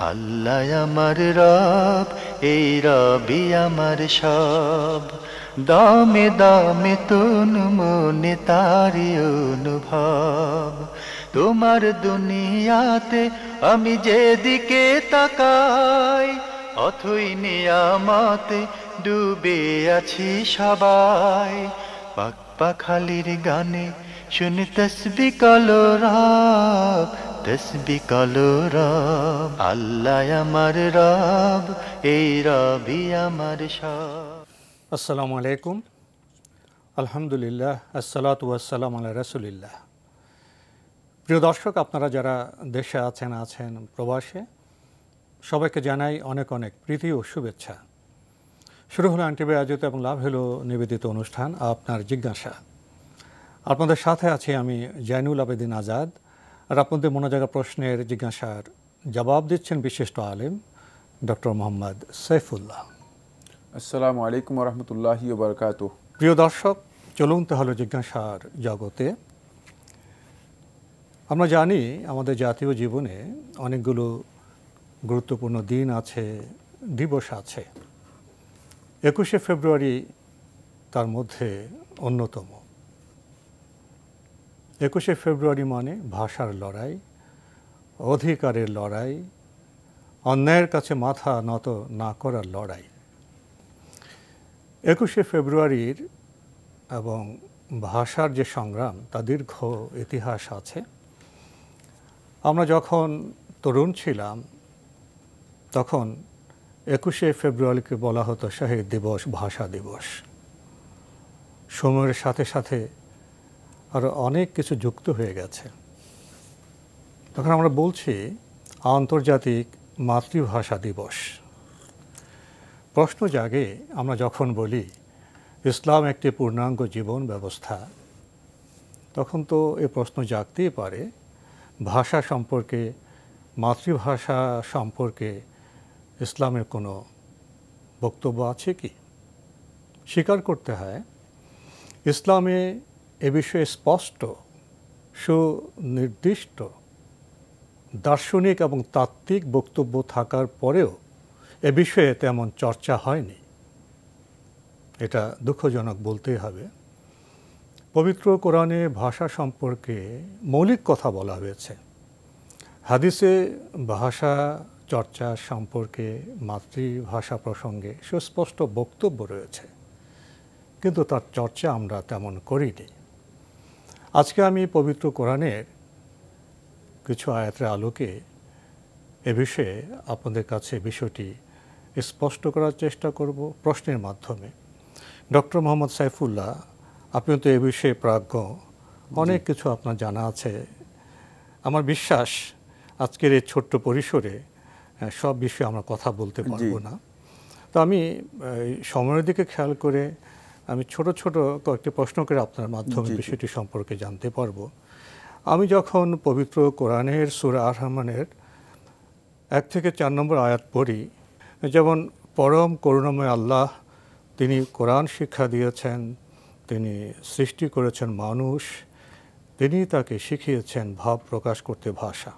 আল্লাহ আমার রব, এই রবি আমার সব। দামে দামে তন মনে তারি অনুভব। তোমার দুনিয়াতে আমি যেদিকে তাকাই, অথই নিয়ামতে ডুবে আছি সবাই। পাক পাখালির গানে শুনি তসবি কলো রব, তসবি কলো রব। আল্লাহ আমার রব, এই রবি আমার সব। আসসালামু আলাইকুম, আলহামদুলিল্লাহ, আসসালাতু ওয়াসসালামু আলা রাসূলিল্লাহ। প্রিয় দর্শক, আপনারা যারা দেশে আছেন প্রবাসে, সবাইকে জানাই অনেক অনেক প্রীতি ও শুভেচ্ছা। শুরু হলো আনটিভি আয়োজিত এবং লাভ হলো নিবেদিত অনুষ্ঠান আপনার জিজ্ঞাসা। আপনাদের সাথে আছি আমি জাইনুল আবেদিন আজাদ, আর আপনাদের মনোজাগা প্রশ্নের জিজ্ঞাসার জবাব দিচ্ছেন বিশিষ্ট আলেম ডক্টর মোহাম্মদ সাইফুল্লাহ। আসসালামু আলাইকুম রহমতুল্লাহি ওয়া বারাকাতুহু। প্রিয় দর্শক, চলুন তাহলে জিজ্ঞাসার জগতে। আমরা জানি আমাদের জাতীয় জীবনে অনেকগুলো গুরুত্বপূর্ণ দিন আছে, দিবস আছে। 21শে ফেব্রুয়ারি তার মধ্যে অন্যতম। 21শে ফেব্রুয়ারি মানে ভাষার লড়াই, অধিকারের লড়াই, অন্যায়ের কাছে মাথা নত না করার লড়াই। 21শে ফেব্রুয়ারির এবং ভাষার যে সংগ্রাম, তা দীর্ঘ ইতিহাস আছে। আমরা যখন তরুণ ছিলাম তখন 21শে ফেব্রুয়ারিকে বলা হতো শহীদ দিবস, ভাষা দিবস। সময়ের সাথে সাথে আরও অনেক কিছু যুক্ত হয়ে গেছে। তখন আমরা বলছি আন্তর্জাতিক মাতৃভাষা দিবস। প্রশ্ন জাগে, আমরা যখন বলি ইসলাম একটি পূর্ণাঙ্গ জীবন ব্যবস্থা, তখন তো এই প্রশ্ন জাগতেই পারে, ভাষা সম্পর্কে, মাতৃভাষা সম্পর্কে ইসলামের কোনো বক্তব্য আছে কি? স্বীকার করতে হয়, ইসলামে এ বিষয়ে স্পষ্ট, সুনির্দিষ্ট দার্শনিক এবং তাত্ত্বিক বক্তব্য থাকার পরেও এ বিষয়ে তেমন চর্চা হয়নি। এটা দুঃখজনক বলতেই হবে। পবিত্র কোরআনে ভাষা সম্পর্কে মৌলিক কথা বলা হয়েছে। হাদিসে ভাষা চর্চা সম্পর্কে, মাতৃভাষা প্রসঙ্গে সুস্পষ্ট বক্তব্য রয়েছে, কিন্তু তার চর্চা আমরা তেমন করিনি। আজকে আমি পবিত্র কোরআনের কিছু আয়াতের আলোকে এ বিষয়ে আপনাদের কাছে বিষয়টি স্পষ্ট করার চেষ্টা করব প্রশ্নের মাধ্যমে। ডক্টর মোহাম্মদ সাইফুল্লাহ, আপনি তো এ বিষয়ে প্রাজ্ঞ, অনেক কিছু আপনার জানা আছে। আমার বিশ্বাস আজকের এই ছোট্ট পরিসরে সব বিষয়ে আমরা কথা বলতে পারবো না। তো আমি সময়ের দিকে খেয়াল করে আমি ছোট ছোট কয়েকটি প্রশ্ন করে আপনার মাধ্যমে বিষয়টি সম্পর্কে জানতে পারবো। আমি যখন পবিত্র কোরআনের সূরা আর-রহমানের 1 থেকে 4 নম্বর আয়াত পড়ি, যেমন পরম করুণাময় আল্লাহ, তিনি কোরআন শিক্ষা দিয়েছেন, তিনি সৃষ্টি করেছেন মানুষ, তিনি তাকে শিখিয়েছেন ভাব প্রকাশ করতে ভাষা।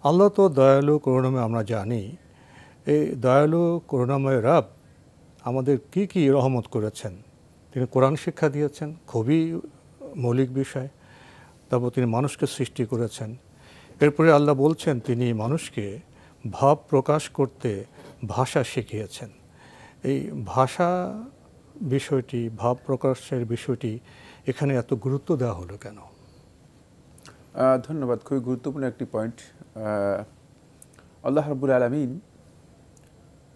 আল্লাহ তো দয়ালু করুণাময়, আমরা জানি। এই দয়ালু করুণাময় রব আমাদের কি কি রহমত করেছেন? তিনি কোরআন শিক্ষা দিয়েছেন, খুবই মৌলিক বিষয়। তারপর তিনি মানুষকে সৃষ্টি করেছেন। এরপরে আল্লাহ বলছেন তিনি মানুষকে ভাব প্রকাশ করতে ভাষা শিখিয়েছেন। এই ভাষা বিষয়টি, ভাব প্রকাশের বিষয়টি এখানে এত গুরুত্ব দেওয়া হলো কেন? ধন্যবাদ। খুবই গুরুত্বপূর্ণ একটি পয়েন্ট। আল্লাহ রাব্বুল আলামিন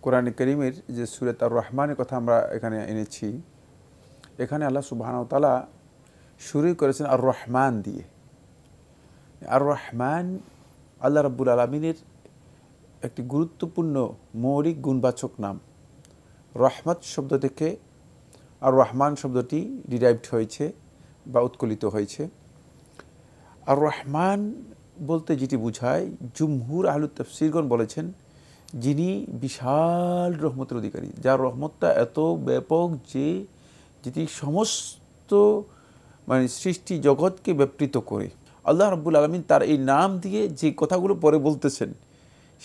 কোরআন কারীমের যে সূরা আর-রহমানের কথা আমরা এখানে এনেছি, এখানে আল্লাহ সুবহানাহু ওয়া তাআলা শুরু করেছেন আর-রহমান দিয়ে। আর-রহমান আল্লাহ রাব্বুল আলামিনের একটি গুরুত্বপূর্ণ মৌলিক গুণবাচক নাম। রহমত শব্দ থেকে আর-রহমান শব্দটি ডিরাইভড হয়েছে বা উৎকলিত হয়েছে। আর-রহমান বলতে যেটি বোঝায়, জুমহুর আহলুত তাফসীরগণ বলেছেন, যিনি বিশাল রহমতের অধিকারী, যার রহমতটা এত ব্যাপক যে যেটি সমস্ত সৃষ্টি জগৎকে ব্যাপৃত করে। আল্লাহ রাব্বুল আলামিন তার এই নাম দিয়ে যে কথাগুলো পরে বলতেছেন,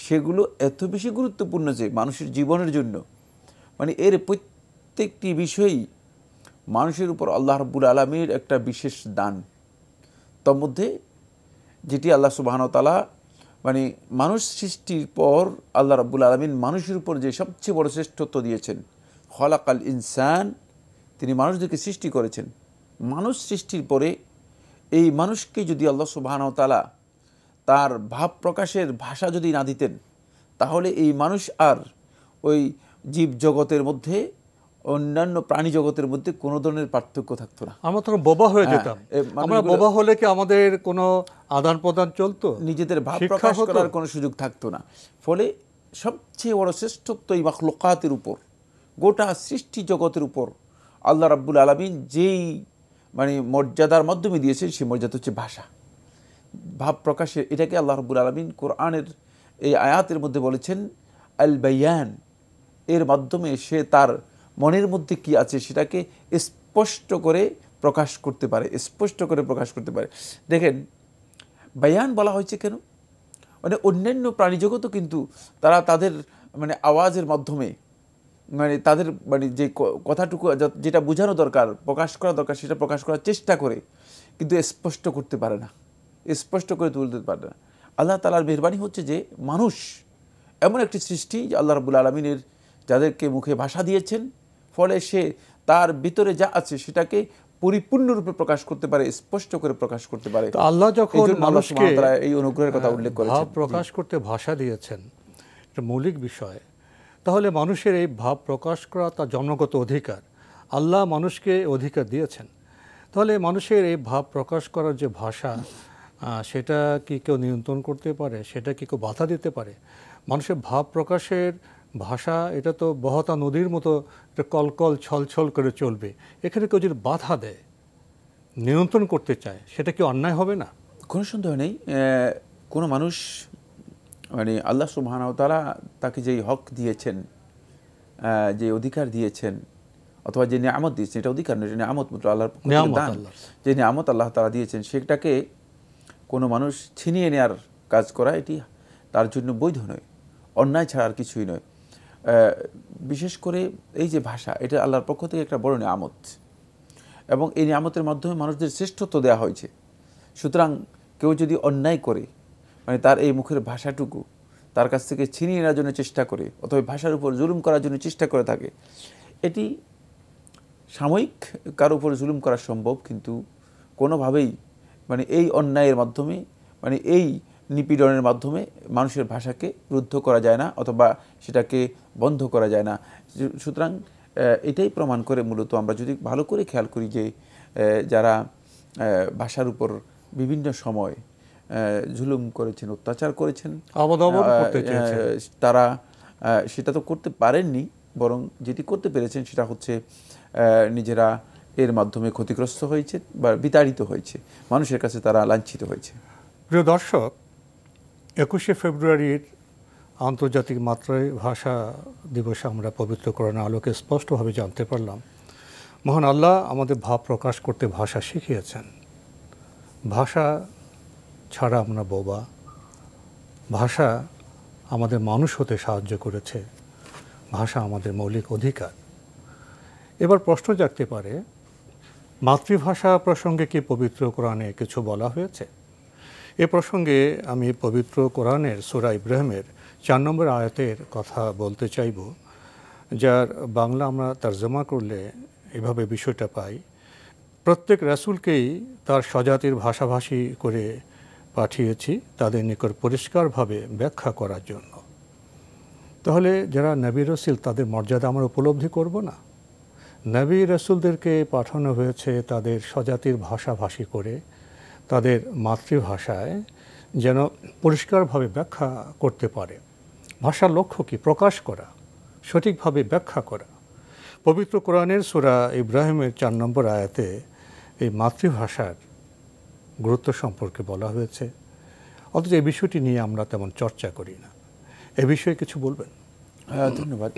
সেগুলো এত বেশি গুরুত্বপূর্ণ যে মানুষের জীবনের জন্য, মানে এর প্রত্যেকটি বিষয়ই মানুষের উপর আল্লাহ রাব্বুল আলামিনের একটা বিশেষ দান। তার মধ্যে যেটি আল্লাহ সুবহানাহু ওয়া তাআলা মানে মানুষ সৃষ্টির পর আল্লাহ রাব্বুল আলামিন মানুষের উপর যে সবচেয়ে বড় শ্রেষ্ঠত্ব দিয়েছেন, খলাকাল ইনসান, তিনি মানুষদেরকে সৃষ্টি করেছেন। মানুষ সৃষ্টির পরে এই মানুষকে যদি আল্লাহ সুবহানাহু ওয়া তাআলা তার ভাব প্রকাশের ভাষা যদি না দিতেন, তাহলে এই মানুষ আর ওই জীব জগতের মধ্যে অন্যান্য প্রাণী জগতের মধ্যে কোনো ধরনের পার্থক্য থাকতো না। আমরা তো বোবা হয়ে যেতাম। আমরা বোবা হলে কি আমাদের কোনো আদান প্রদান চলতো? নিজেদের ভাব প্রকাশ করার কোনো সুযোগ থাকতো না। ফলে সবচেয়ে বড় শ্রেষ্ঠত্ব এই মাখলুকাতের উপর, গোটা সৃষ্টি জগতের উপর আল্লাহ রাব্বুল আলামিন যেই মানে মর্যাদার মাধ্যমে দিয়েছেন, সেই মর্যাদা হচ্ছে ভাষা, ভাব প্রকাশের। এটাকে আল্লাহ রাব্বুল আলামিন কোরআনের এই আয়াতের মধ্যে বলেছেন আল বায়ান। এর মাধ্যমে সে তার মনের মধ্যে কি আছে সেটাকে স্পষ্ট করে প্রকাশ করতে পারে, স্পষ্ট করে প্রকাশ করতে পারে। দেখেন, বায়ান বলা হয়েছে কেন? মানে অন্যান্য প্রাণী জগতও কিন্তু তারা তাদের মানে আওয়াজের মাধ্যমে মানে তাদের মানে যে কথাটুকু যেটা বোঝানো দরকার, প্রকাশ করা দরকার, সেটা প্রকাশ করার চেষ্টা করে, কিন্তু স্পষ্ট করতে পারে না, স্পষ্ট করে তুলতে পারে না। আল্লাহ তাআলার মেহেরবানি হচ্ছে যে মানুষ এমন একটি সৃষ্টি যে আল্লাহ রাব্বুল আলামিনের যাদেরকে মুখে ভাষা দিয়েছেন, ফলে সে তার ভিতরে যা আছে সেটাকে পরিপূর্ণরূপে প্রকাশ করতে পারে, স্পষ্ট করে প্রকাশ করতে পারে। আল্লাহ যখন মানুষকে এই অনুগ্রহের কথা উল্লেখ করেছেন, ভাব প্রকাশ করতে ভাষা দিয়েছেন, এটা মৌলিক বিষয়। তাহলে মানুষের এই ভাব প্রকাশ করা তার জন্মগত অধিকার, আল্লাহ মানুষকে অধিকার দিয়েছেন। তাহলে মানুষের এই ভাব প্রকাশ করার যে ভাষা, সেটা কি কেউ নিয়ন্ত্রণ করতে পারে? সেটা কি কেউ বাধা দিতে পারে? মানুষের ভাব প্রকাশের ভাষা এটা তো বহতা নদীর মতো কলকল ছলছল করে চলবে। এখানে কেউ যদি বাধা দেয়, নিয়ন্ত্রণ করতে চায়, সেটা কি অন্যায় হবে না? কোনো সন্দেহ নেই। কোনো মানুষ মানে আল্লাহ সুবহানাহু ওয়া তাআলা তাকে যেই হক দিয়েছেন, যে অধিকার দিয়েছেন, অথবা যে নিয়ামত দিয়েছেন, এটা অধিকার নয়, নিয়ামত মাত্র আল্লাহর পক্ষ থেকে দান। যে নিয়ামত আল্লাহ তাআলা দিয়েছেন, সেটাকে কোনো মানুষ ছিনিয়ে নেওয়ার কাজ করা, এটি তার জন্য বৈধ নয়, অন্যায় ছাড়া আর কিছুই নয়। বিশেষ করে এই যে ভাষা, এটা আল্লাহর পক্ষ থেকে একটা বড় নিয়ামত, এবং এই নিয়ামতের মাধ্যমে মানুষদের শ্রেষ্ঠত্ব দেওয়া হয়েছে। সুতরাং কেউ যদি অন্যায় করে, মানে তার এই মুখের ভাষাটুকু তার কাছ থেকে ছিনিয়ে নেওয়ার জন্য চেষ্টা করে, অথবা ভাষার উপর জুলুম করার জন্য চেষ্টা করে থাকে, এটি সাময়িক কারো উপর জুলুম করা সম্ভব, কিন্তু কোনোভাবেই মানে এই অন্যায়ের মাধ্যমে, মানে এই নিপীড়নের মাধ্যমে মানুষের ভাষাকে রুদ্ধ করা যায় না, অথবা সেটাকে বন্ধ করা যায় না। সুতরাং এটাই প্রমাণ করে, মূলত আমরা যদি ভালো করে খেয়াল করি যে যারা ভাষার উপর বিভিন্ন সময় জুলুম করেছেন, অত্যাচার করেছেন, তারা সেটা তো করতে পারেননি, বরং যেটি করতে পেরেছেন সেটা হচ্ছে নিজেরা এর মাধ্যমে ক্ষতিগ্রস্ত হয়েছে বা বিতাড়িত হয়েছে, মানুষের কাছে তারা লাঞ্ছিত হয়েছে। প্রিয় দর্শক, 21শে ফেব্রুয়ারির আন্তর্জাতিক মাতৃভাষা দিবসে আমরা পবিত্র কোরআনের আলোকে স্পষ্টভাবে জানতে পারলাম, মহান আল্লাহ আমাদের ভাব প্রকাশ করতে ভাষা শিখিয়েছেন। ভাষা ছাড়া আমরা বোবা, ভাষা আমাদের মানুষ হতে সাহায্য করেছে, ভাষা আমাদের মৌলিক অধিকার। এবার প্রশ্ন জাগতে পারে, মাতৃভাষা প্রসঙ্গে কি পবিত্র কোরআনে কিছু বলা হয়েছে? এ প্রসঙ্গে আমি পবিত্র কোরআনের সূরা ইব্রাহিমের 4 নম্বর আয়াতের কথা বলতে চাইব, যার বাংলা আমরা তর্জমা করলে এভাবে বিষয়টা পাই, প্রত্যেক রাসূলকেই তার স্বজাতির ভাষাভাষী করে পাঠিয়েছি তাদের নিকট পরিষ্কারভাবে ব্যাখ্যা করার জন্য। তাহলে যারা নবী রাসূল, তাদের মর্যাদা আমরা উপলব্ধি করব না? নবী রাসূলদেরকে পাঠানো হয়েছে তাদের স্বজাতির ভাষাভাষী করে, তাদের মাতৃভাষায় যেন পরিষ্কারভাবে ব্যাখ্যা করতে পারে। ভাষার লক্ষ্য কি? প্রকাশ করা, সঠিকভাবে ব্যাখ্যা করা। পবিত্র কোরআনের সূরা ইব্রাহিমের 4 নম্বর আয়াতে এই মাতৃভাষার গুরুত্ব সম্পর্কে বলা হয়েছে, অথচ এই বিষয়টি নিয়ে আমরা তেমন চর্চা করি না। এ বিষয়ে কিছু বলবেন? ধন্যবাদ।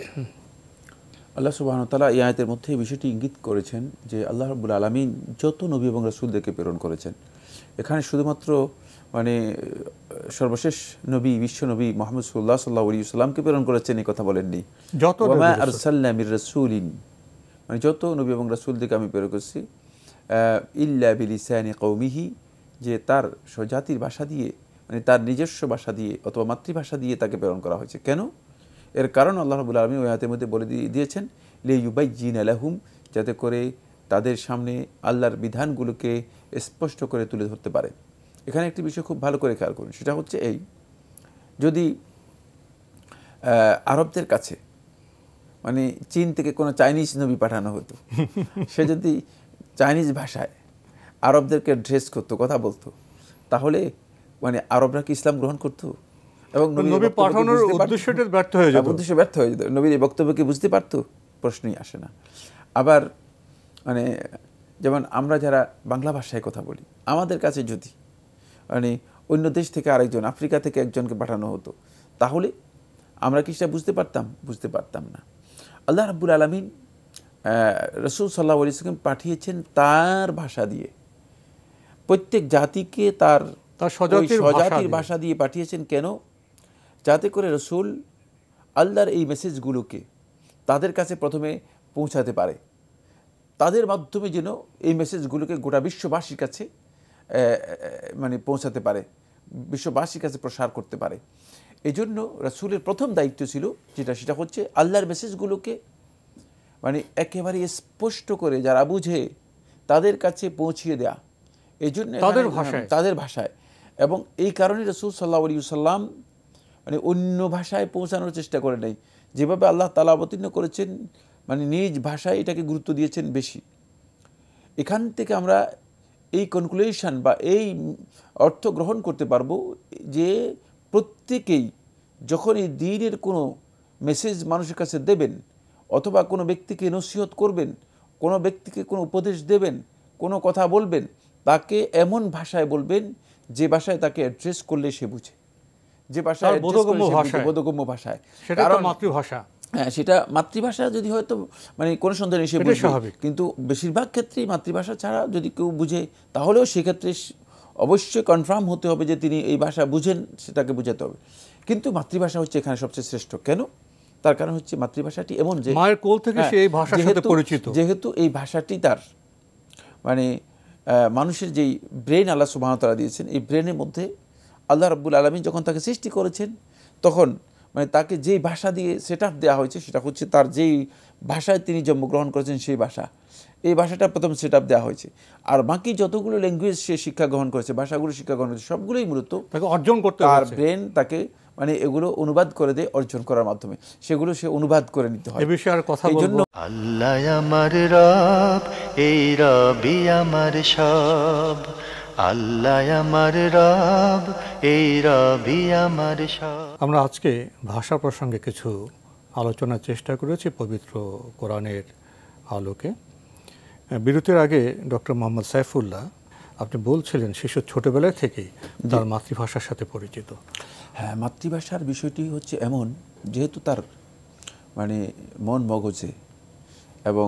আল্লাহ সুবহানাহু ওয়া তাআলা এই আয়াতের মধ্যে এই বিষয়টি ইঙ্গিত করেছেন যে আল্লাহ রাব্বুল আলামিন যত নবী এবং রাসূলদেরকে প্রেরণ করেছেন, এখানে শুধুমাত্র মানে সর্বশেষ নবী, বিশ্ব নবী মুহাম্মদ সাল্লাল্লাহু আলাইহি ওয়াসাল্লামকে প্রেরণ করেছেন এই কথা বলেননি। যত ওয়ামা আরসালনা মির রাসূলিন, মানে যত নবী এবং রাসূলদেরকে আমি প্রেরণ করছি, ইল্লা বিলিসানি কওমিহি, যে তার স্বজাতির ভাষা দিয়ে, মানে তার নিজস্ব ভাষা দিয়ে অথবা মাতৃভাষা দিয়ে তাকে প্রেরণ করা হয়েছে। কেন? এর কারণ আল্লাহ রাব্বুল আলামিন ওই আয়াতের মধ্যে বলে দিয়েছেন, লিইয়ুবাইয়িনা লাহুম, যাতে করে তাদের সামনে আল্লাহর বিধানগুলোকে স্পষ্ট করে তুলে ধরতে পারে। এখানে একটি বিষয় খুব ভালো করে খেয়াল করুন, সেটা হচ্ছে এই, যদি আরবদের কাছে মানে চীন থেকে কোনো চাইনিজ নবী পাঠানো হতো, সে যদি চাইনিজ ভাষায় আরবদেরকে ড্রেস করতো, কথা বলতো, তাহলে মানে আরবরা কি ইসলাম গ্রহণ করতো? এবং নবী পাঠানোর উদ্দেশ্যটা ব্যর্থ হয়ে যেত, উদ্দেশ্য ব্যর্থ হয়ে যেত। নবীর এই বক্তব্যকে বুঝতে পারতো? প্রশ্নই আসে না। আবার মানে যেমন আমরা যারা বাংলা ভাষায় কথা বলি, আমাদের কাছে যদি মানে অন্য দেশ থেকে আরেকজন, আফ্রিকা থেকে একজনকে পাঠানো হতো, তাহলে আমরা কি সেটা বুঝতে পারতাম? বুঝতে পারতাম না। আল্লাহ রাব্বুল আলামিন রাসূল সাল্লাল্লাহু আলাইহি ওয়াসাল্লাম পাঠিয়েছেন তার ভাষা দিয়ে, প্রত্যেক জাতিকে তার স্বজাতির ভাষা দিয়ে পাঠিয়েছেন। কেন? যাতে করে রাসূল আল্লাহর এই মেসেজগুলোকে তাদের কাছে প্রথমে পৌঁছাতে পারে, তাদের মাধ্যমে যেন এই মেসেজগুলোকে গোটা বিশ্ববাসীর কাছে মানে পৌঁছাতে পারে, বিশ্ববাসীর কাছে প্রসার করতে পারে। এই জন্য রাসূলের প্রথম দায়িত্ব ছিল সেটা হচ্ছে আল্লাহর মেসেজগুলোকে মানে একেবারে স্পষ্ট করে যারা বুঝে তাদের কাছে পৌঁছিয়ে দেয়া, এই জন্য তাদের ভাষায়। এবং এই কারণে রাসূল সাল্লাল্লাহু আলাইহি ওয়াসাল্লাম মানে অন্য ভাষায় পৌঁছানোর চেষ্টা করে নাই। যেভাবে আল্লাহ তাআলা অবতীর্ণ করেছেন, মানে নিজ ভাষায় এটাকে গুরুত্ব দিয়েছেন বেশি। এখান থেকে আমরা এই কনক্লুশন বা এই অর্থ গ্রহণ করতে পারবো যে প্রত্যেকেই যখন এই দ্বীনের কোনো মেসেজ মানুষের কাছে দেবেন, অথবা কোনো ব্যক্তিকে নসিহত করবেন, কোনো ব্যক্তিকে কোনো উপদেশ দেবেন, কোনো কথা বলবেন, তাকে এমন ভাষায় বলবেন যে ভাষায় তাকে অ্যাড্রেস করলে সে বুঝে, যে ভাষায় বোধগম্য ভাষায়, সেটা তো মাতৃভাষা। হ্যাঁ, সেটা মাতৃভাষা যদি হয়তো মানে কোনো সন্দেহ নেই সে বুঝবে, কিন্তু বেশিরভাগ ক্ষেত্রেই মাতৃভাষা ছাড়া যদি কেউ বুঝে, তাহলেও সেক্ষেত্রে অবশ্যই কনফার্ম হতে হবে যে তিনি এই ভাষা বুঝেন, সেটাকে বুঝাতে হবে। কিন্তু মাতৃভাষা হচ্ছে এখানে সবচেয়ে শ্রেষ্ঠ। কেন? তার কারণ হচ্ছে মাতৃভাষাটি এমন যে মায়ের কোল থেকে সে এই ভাষার সাথে পরিচিত, যেহেতু এই ভাষাটি তার মানে মানুষের যেই ব্রেন আল্লাহ সুবহানাহু ওয়া তাআলা দিয়েছেন, এই ব্রেনের মধ্যে আল্লাহ রাব্বুল আলামিন যখন তাকে সৃষ্টি করেছেন, তখন মানে তাকে যেই ভাষা দিয়ে সেট আপ দেওয়া হয়েছে, সেটা হচ্ছে তার যেই ভাষায় তিনি জন্মগ্রহণ করেছেন সেই ভাষা, এই ভাষাটা প্রথম সেট আপ দেওয়া হয়েছে। আর বাকি যতগুলো ল্যাঙ্গুয়েজ সে শিক্ষা গ্রহণ করেছে, ভাষাগুলো শিক্ষা গ্রহণ করেছে, সবগুলোই মূলত তাকে অর্জন করতে তার ব্রেন তাকে মানে এগুলো অনুবাদ করে দেয় অর্জন করার মাধ্যমে, সেগুলো সে অনুবাদ করে নিতে হয়। এই বিষয়ে আর কথা বলবো। আল্লাহ আমার রব, এই রবি আমার সব। আল্লাহ আমার রব, এই রবি আমার সব। আমরা আজকে ভাষা প্রসঙ্গে কিছু আলোচনার চেষ্টা করেছি পবিত্র কোরআনের আলোকে। বিরতির আগে ডক্টর মোহাম্মদ সাইফুল্লাহ, আপনি বলছিলেন শিশু ছোটবেলা থেকেই তার মাতৃভাষার সাথে পরিচিত। হ্যাঁ, মাতৃভাষার বিষয়টি হচ্ছে এমন, যেহেতু তার মানে মন মগজে এবং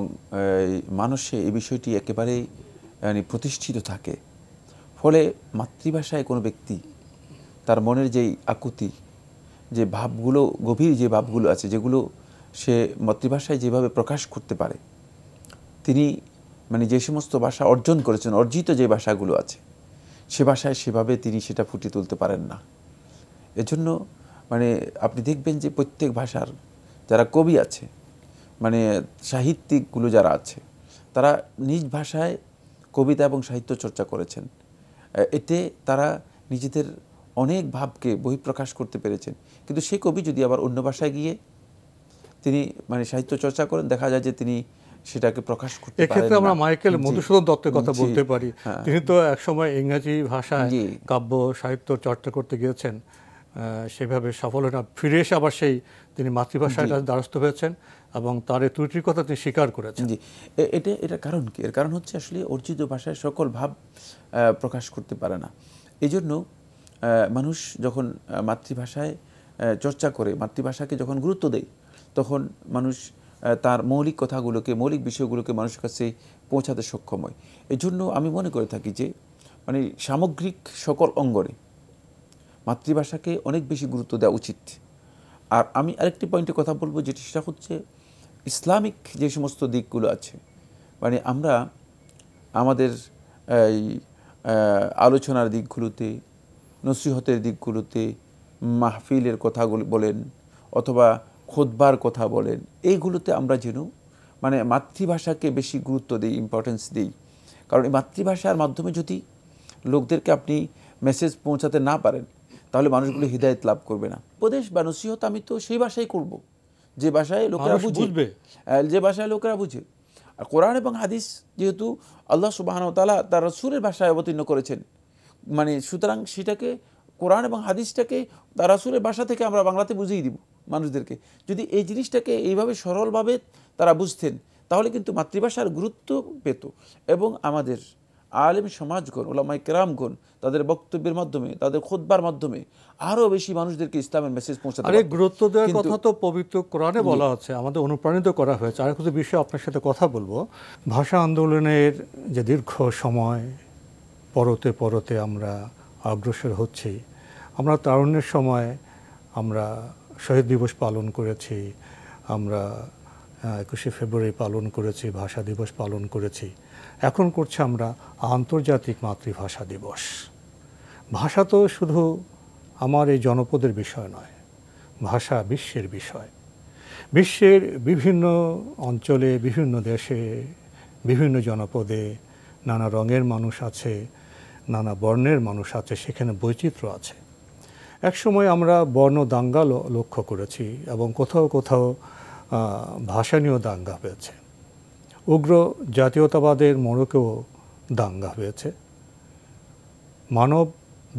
মানুষে এই বিষয়টি একেবারেই মানে প্রতিষ্ঠিত থাকে, ফলে মাতৃভাষায় কোনো ব্যক্তি তার মনের যেই আকুতি, যে ভাবগুলো, গভীর যে ভাবগুলো আছে, যেগুলো সে মাতৃভাষায় যেভাবে প্রকাশ করতে পারে, তিনি মানে যে সমস্ত ভাষা অর্জন করেছেন, অর্জিত যে ভাষাগুলো আছে, সে ভাষায় সেভাবে তিনি সেটা ফুটিয়ে তুলতে পারেন না। এজন্য মানে আপনি দেখবেন যে প্রত্যেক ভাষার যারা কবি আছে, মানে সাহিত্যিকগুলো যারা আছে, তারা নিজ ভাষায় কবিতা এবং সাহিত্য চর্চা করেছেন। এতে তারা নিজেদের অনেক ভাবকে বহিঃপ্রকাশ করতে পেরেছেন। কিন্তু সেই কবি যদি আবার অন্য ভাষায় গিয়ে তিনি মানে সাহিত্য চর্চা করেন, দেখা যায় যে তিনি সেটাকে প্রকাশ করতে পারেন না। এক্ষেত্রে আমরা মাইকেল মধুসূদন দত্তের কথা বলতে পারি। তিনি তো একসময় ইংরেজি ভাষায় কাব্য সাহিত্য চর্চা করতে গিয়েছেন, সেভাবে সফল না, ফিরে এসে আবার সেই তিনি মাতৃভাষার কাছে দ্বারস্থ হয়েছেন এবং তার এই ত্রুটির কথা তিনি স্বীকার করেছেন। জি, এটা কারণ কি? এর কারণ হচ্ছে আসলে অর্জিত ভাষায় সকল ভাব প্রকাশ করতে পারে না। এই জন্য মানুষ যখন মাতৃভাষায় চর্চা করে, মাতৃভাষাকে যখন গুরুত্ব দেয়, তখন মানুষ তার মৌলিক কথাগুলোকে, মৌলিক বিষয়গুলোকে মানুষের কাছে পৌঁছাতে সক্ষম হয়। এই জন্য আমি মনে করে থাকি যে মানে সামগ্রিক সকল অঙ্গনে মাতৃভাষাকে অনেক বেশি গুরুত্ব দেওয়া উচিত। আর আমি আরেকটি পয়েন্টে কথা বলবো, যেটি সেটা হচ্ছে ইসলামিক যে সমস্ত দিকগুলো আছে, মানে আমরা আমাদের এই আলোচনার দিকগুলোতে, নসিহতের দিকগুলোতে, মাহফিলের কথাগুলো বলেন অথবা খুতবার কথা বলেন, এইগুলোতে আমরা যেন মানে মাতৃভাষাকে বেশি গুরুত্ব দিই, ইম্পর্টেন্স দিই। কারণ এই মাতৃভাষার মাধ্যমে যদি লোকদেরকে আপনি মেসেজ পৌঁছাতে না পারেন, তাহলে মানুষগুলো হিদায়ত লাভ করবে না। উপদেশ বা নসিহত আমি তো সেই ভাষায় করব যে ভাষায় লোকেরা বুঝবে, যে ভাষায় লোকেরা বুঝে। আর কোরআন এবং হাদিস যেহেতু আল্লাহ সুবহানাহু ওয়া তাআলা তার রাসূলের ভাষায় অবতীর্ণ করেছেন, মানে সুতরাং সেটাকে কোরআন এবং হাদিসটাকে তার রাসূলের ভাষা থেকে আমরা বাংলাতে বুঝিয়ে দিব মানুষদেরকে। যদি এই জিনিসটাকে এইভাবে সরলভাবে তারা বুঝতেন, তাহলে কিন্তু মাতৃভাষার গুরুত্ব পেত। এবং আমাদের আলেম সমাজগণ, ওলামায়ে কেরামগণ তাদের বক্তব্যের মাধ্যমে, তাদের খুতবার মাধ্যমে আরও বেশি মানুষদেরকে ইসলামের মেসেজ পৌঁছাতে পারে। গুরুত্ব দেওয়ার কথা তো পবিত্র কোরআনে বলা আছে, আমাদের অনুপ্রাণিত করা হয়েছে। আর কিছু বিষয় আপনার সাথে কথা বলবো। ভাষা আন্দোলনের যে দীর্ঘ সময় পরতে পরতে আমরা অগ্রসর হচ্ছি, আমরা তারুণ্যের সময় আমরা শহীদ দিবস পালন করেছি, আমরা 21শে ফেব্রুয়ারি পালন করেছি, ভাষা দিবস পালন করেছি, এখন করছি আমরা আন্তর্জাতিক মাতৃভাষা দিবস। ভাষা তো শুধু আমার এই জনপদের বিষয় নয়, ভাষা বিশ্বের বিষয়। বিশ্বের বিভিন্ন অঞ্চলে, বিভিন্ন দেশে, বিভিন্ন জনপদে নানা রঙের মানুষ আছে, নানা বর্ণের মানুষ আছে, সেখানে বৈচিত্র্য আছে। একসময় আমরা বর্ণ দাঙ্গা লক্ষ্য করেছি এবং কোথাও কোথাও ভাষা নিয়েও দাঙ্গা হয়েছে। উগ্র জাতীয়তাবাদের মোড়কেও দাঙ্গা হয়েছে। মানব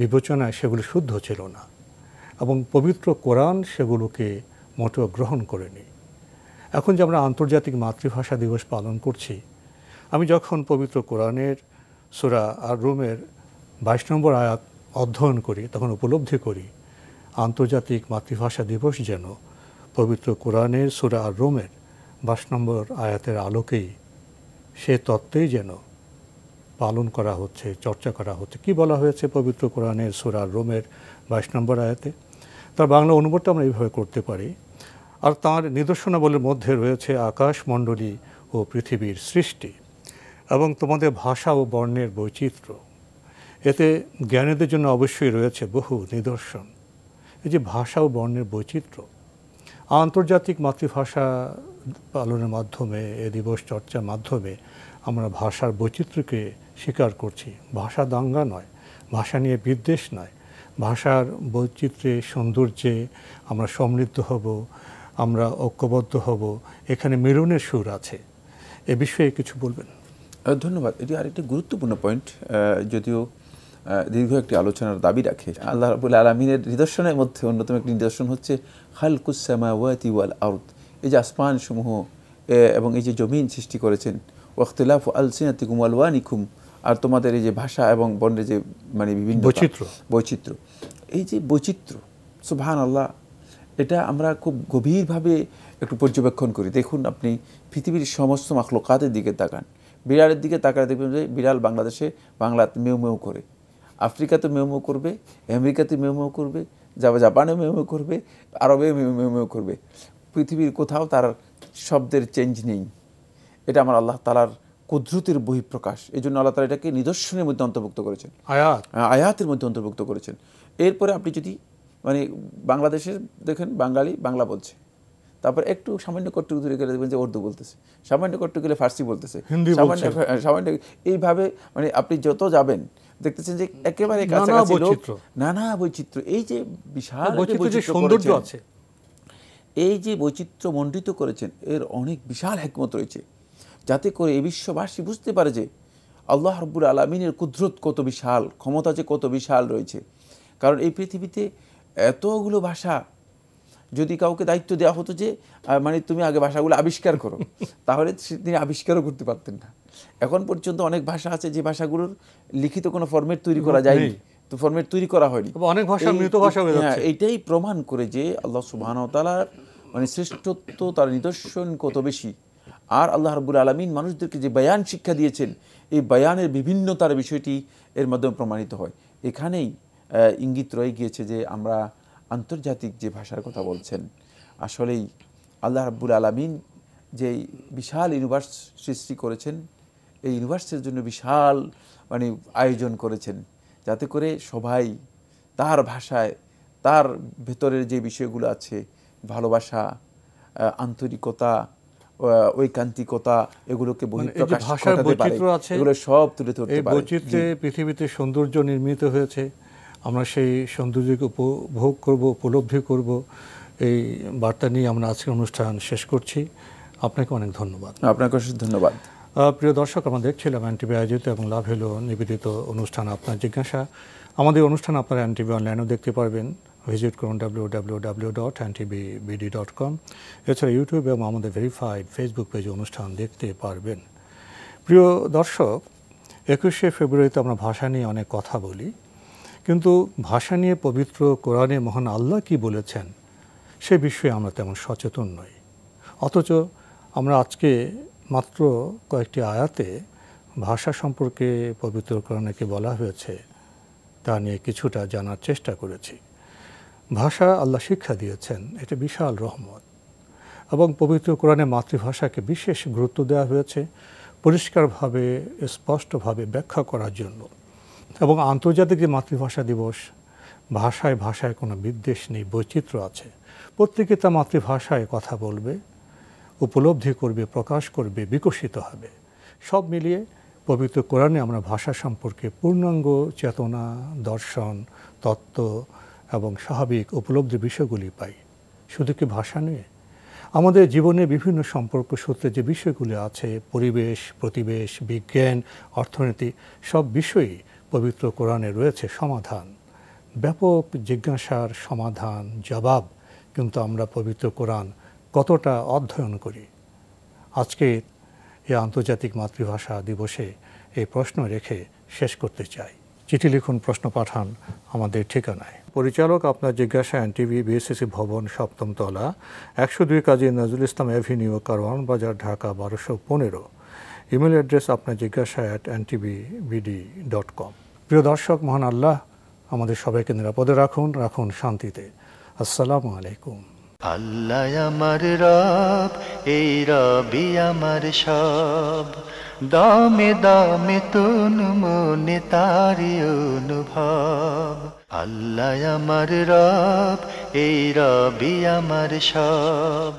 বিবেচনায় সেগুলো শুদ্ধ ছিল না এবং পবিত্র কোরআন সেগুলোকে মোটেও গ্রহণ করেনি। এখন যে আমরা আন্তর্জাতিক মাতৃভাষা দিবস পালন করছি, আমি যখন পবিত্র কোরআনের সূরা আর রুমের 22 নম্বর আয়াত অধ্যয়ন করি, তখন উপলব্ধি করি আন্তর্জাতিক মাতৃভাষা দিবস যেন পবিত্র কোরআনের সূরা আর রুমের 22 নম্বর আয়াতের আলোকেই, সে তত্ত্বেই যেন পালন করা হচ্ছে, চর্চা করা হচ্ছে। কি বলা হয়েছে পবিত্র কোরআনের সূরা আর রুমের 22 নম্বর আয়াতে? তার বাংলা অনুবাদটা আমরা এইভাবে করতে পারি। আর তাঁর নিদর্শনাবলীর মধ্যে রয়েছে আকাশমণ্ডলী ও পৃথিবীর সৃষ্টি এবং তোমাদের ভাষা ও বর্ণের বৈচিত্র্য। এতে জ্ঞানীদের জন্য অবশ্যই রয়েছে বহু নিদর্শন। এই যে ভাষা ও বর্ণের বৈচিত্র্য, আন্তর্জাতিক মাতৃভাষা পালনের মাধ্যমে, এ দিবস চর্চার মাধ্যমে আমরা ভাষার বৈচিত্র্যকে স্বীকার করছি। ভাষা দাঙ্গা নয়, ভাষা নিয়ে বিদ্বেষ নয়, ভাষার বৈচিত্র্যে, সৌন্দর্যে আমরা সমৃদ্ধ হব, আমরা ঐক্যবদ্ধ হব, এখানে মিলনের সুর আছে। এ বিষয়ে কিছু বলবেন? ধন্যবাদ। এটি আরেকটি গুরুত্বপূর্ণ পয়েন্ট, যদিও দীর্ঘ একটি আলোচনার দাবি রাখে। আল্লাহ রাব্বুল আলামিনের নিদর্শনের মধ্যে অন্যতম একটি নিদর্শন হচ্ছে খালকুস সামাওয়াতি ওয়াল আরদ। এই যে আসমান সমূহ এবং এই যে জমিন সৃষ্টি করেছেন, ওয়াখতিলাফু আলসিনাতিকুম ওয়া আলওয়ানিকুম, আর তোমাদের এই যে ভাষা এবং বর্ণের যে মানে বিভিন্ন বৈচিত্র্য, এই যে বৈচিত্র্য, সুবহানাল্লাহ, এটা আমরা খুব গভীরভাবে একটু পর্যবেক্ষণ করি। দেখুন, আপনি পৃথিবীর সমস্ত মাখলুকাতের দিকে তাকান, বিড়ালের দিকে তাকালে দেখবেন যে বিড়াল বাংলাদেশে বাংলাতে মেউ মেউ করে, আফ্রিকাতে মেউ মেউ করবে, আমেরিকাতে মেউ মেউ করবে, জাপানে মেউ মেউ করবে, আরবে মেউ মেউ করবে। পৃথিবীর কোথাও তার শব্দের চেঞ্জ নেই। এটা আমার আল্লাহ তাআলার কুদরতের বহিঃপ্রকাশ। এই জন্য আল্লাহ তাআলা এটাকে নিদর্শনের মধ্যে অন্তর্ভুক্ত করেছেন, আয়াতের মধ্যে অন্তর্ভুক্ত করেছেন। এরপরে আপনি যদি মানে বাংলাদেশের দেখেন, বাঙালি বাংলা বলছে, তারপর একটু সামান্য কট্টু দূরে গেলে দেখবেন যে উর্দু বলতেছে, সামান্য কট্টু গেলে ফার্সি বলতেছে, সামান্য এইভাবে মানে আপনি যত যাবেন দেখতেছেন যে একেবারে কাছাকাছি নানা বৈচিত্র্য। এই যে বিশাল সৌন্দর্য আছে, এই যে বৈচিত্র্য মণ্ডিত করেছেন, এর অনেক বিশাল হিকমত রয়েছে, যাতে করে এই বিশ্ববাসী বুঝতে পারে যে আল্লাহ রাব্বুল আলামিনের কুদরত কত বিশাল, ক্ষমতা যে কত বিশাল রয়েছে। কারণ এই পৃথিবীতে এতগুলো ভাষা, যদি কাউকে দায়িত্ব দেওয়া হতো যে মানে তুমি আগে ভাষাগুলো আবিষ্কার করো, তাহলে তিনি আবিষ্কারও করতে পারতেন না। এখন পর্যন্ত অনেক ভাষা আছে যে ভাষাগুলোর লিখিত কোনো ফরম্যাট তৈরি করা যায়নি, তো ফরম্যাট তৈরি করা হয়নি, অনেক ভাষা মৃত ভাষা হয়ে যাচ্ছে। এইটাই প্রমাণ করে যে আল্লাহ সুবহানাহু ওয়া তাআলার মানে শ্রেষ্ঠত্ব, তার নিদর্শন কত বেশি। আর আল্লাহ রাব্বুল আলামিন মানুষদেরকে যে বায়ান শিক্ষা দিয়েছেন, এই বায়ানের বিভিন্নতার বিষয়টি এর মাধ্যমে প্রমাণিত হয়। এখানেই ইঙ্গিত রয়ে গিয়েছে যে আমরা আন্তর্জাতিক যে ভাষার কথা বলছেন, আসলেই আল্লাহ রাব্বুল আলামিন যে বিশাল ইউনিভার্স সৃষ্টি করেছেন, এই ইউনিভার্সের জন্য বিশাল মানে আয়োজন করেছেন, যাতে করে সবাই তার ভাষায় তার ভেতরের যে বিষয়গুলো আছে, ভালোবাসা, আন্তরিকতা, ঐকান্তিকতা, এগুলোকে বহিঃপ্রকাশ ঘটাতে পারে, এগুলো সব তুলে ধরতে পারে। এই বৈচিত্র্যে পৃথিবীতে সৌন্দর্য নির্মিত হয়েছে, আমরা সেই সৌন্দর্যকে উপভোগ করব, উপলব্ধি করব, এই বার্তা নিয়ে আমরা আজকের অনুষ্ঠান শেষ করছি। আপনাকে অনেক ধন্যবাদ। আপনাকে অশেষ ধন্যবাদ। প্রিয় দর্শক, আমরা দেখছিলাম এনটিভি আয়োজিত এবং লাভ হলো নিবেদিত অনুষ্ঠান আপনার জিজ্ঞাসা। আমাদের অনুষ্ঠান আপনারা এনটিভি অনলাইনেও দেখতে পারবেন, ভিজিট করুন www.ntvbd.com। এছাড়া ইউটিউব এবং আমাদের ভেরিফাইড ফেসবুক পেজে অনুষ্ঠান দেখতে পারবেন। প্রিয় দর্শক, 21শে ফেব্রুয়ারিতে আমরা ভাষা নিয়ে অনেক কথা বলি, কিন্তু ভাষা নিয়ে পবিত্র কোরআনে মহান আল্লাহ কি বলেছেন সে বিষয়ে আমরা তেমন সচেতন নই। অথচ আমরা আজকে মাত্র কয়েকটি আয়াতে ভাষা সম্পর্কে পবিত্র কোরআনে কি বলা হয়েছে তা নিয়ে কিছুটা জানার চেষ্টা করেছি। ভাষা আল্লাহ শিক্ষা দিয়েছেন, এটা বিশাল রহমত, এবং পবিত্র কোরআনে মাতৃভাষাকে বিশেষ গুরুত্ব দেওয়া হয়েছে পরিষ্কারভাবে, স্পষ্টভাবে ব্যাখ্যা করার জন্য। এবং আন্তর্জাতিক যে মাতৃভাষা দিবস, ভাষায় ভাষায় কোনো বিদ্বেষ নেই, বৈচিত্র্য আছে। প্রত্যেকে তার মাতৃভাষায় কথা বলবে, উপলব্ধি করবে, প্রকাশ করবে, বিকশিত হবে। সব মিলিয়ে পবিত্র কোরআনে আমরা ভাষা সম্পর্কে পূর্ণাঙ্গ চেতনা, দর্শন, তত্ত্ব এবং স্বাভাবিক উপলব্ধি বিষয়গুলি পাই। শুধু কি ভাষা নিয়ে, আমাদের জীবনে বিভিন্ন সম্পর্ক সূত্রে যে বিষয়গুলি আছে, পরিবেশ, প্রতিবেশ, বিজ্ঞান, অর্থনীতি, সব বিষয়েই পবিত্র কোরআনে রয়েছে সমাধান। ব্যাপক জিজ্ঞাসার সমাধান, জবাব কিন্তু আমরা পবিত্র কোরআন কতটা অধ্যয়ন করি? আজকে এই আন্তর্জাতিক মাতৃভাষা দিবসে এই প্রশ্ন রেখে শেষ করতে চাই। চিঠি লিখুন, প্রশ্ন পাঠান আমাদের ঠিকানায়। পরিচালক আপনার জিজ্ঞাসা, এনটিভি, বিএসসিসি ভবন, 7ম তলা, 102 কাজী নজরুল ইসলাম অ্যাভিনিউ, কারওয়ান বাজার, ঢাকা 1215। ইমেল অ্যাড্রেস আপনার জিজ্ঞাসা @ntvbd.com। প্রিয় দর্শক, মহান আল্লাহ আমাদের সবাইকে নিরাপদে রাখুন, রাখুন শান্তিতে। আসসালামু আলাইকুম। আল্লাহ আমার রব, এই রবি আমার সব, দামে দামে তন মনে তারি অনুভব। আল্লাহ আমার রব, এই রবি আমার সব।